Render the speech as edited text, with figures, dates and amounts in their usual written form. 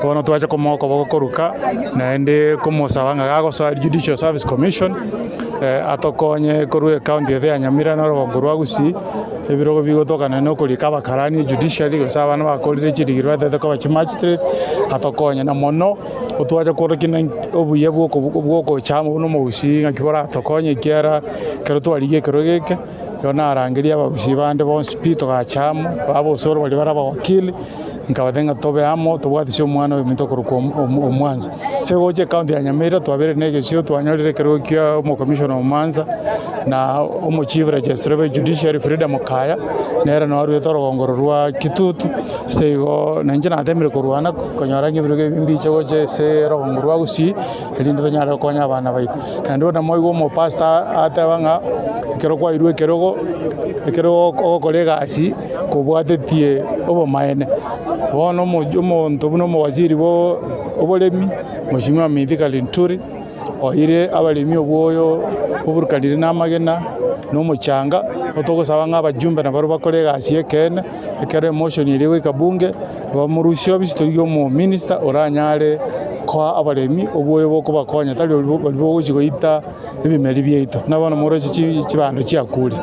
bono twacha komoko bokoruka naende komosaba gagosa Judicial Service Commission atokonye korwe county ya Nyamira na Rongo rwa Gusii ebirogo bigotokana no kurika abakarani judiciary gosaba na bakorire kirigirwa teteko bachimagistrate atokonye na mono utwacha korokina obuye bwoko chamo no mubusi ngakibora atokonye kiara kero twarigie kero geke yona arangiria ababusi bande bonse pito gachamo babo soro bali baraba wakili nkabatenga tobe amo tubwatisho mwana w'imito kuruko omwanza segoje county ya Nyamira twabere negesho twanyorire kero kia omo commissioner omwanza na omo chief registrar of judiciary freedom kaya nera no aru Rongo rwa Kitutu sego nanje natemire kurwana konyorange biroge bimbiche goje se Rongo rwa Gusii elinde tonyara konya abana baitu kandi na moigo mo pastor atabanga kero kwa irwe kero kolega asi kubwatetie obo maene bono omonto buno mo waziri bo obolemi Mheshimiwa Mithika Linturi oire abalemi obwoyo oburukanire n'amagena n'omuchanga otogosaba ng'abajumbe na baro bakorega asiekene ekero emotion iriwe kabunge bamurusyo bisitogyo mu minister oranyare kwa abalemi obwoyo boko bakonya tali bwo goita ebimeri byeito nabana moro chibando chiakuri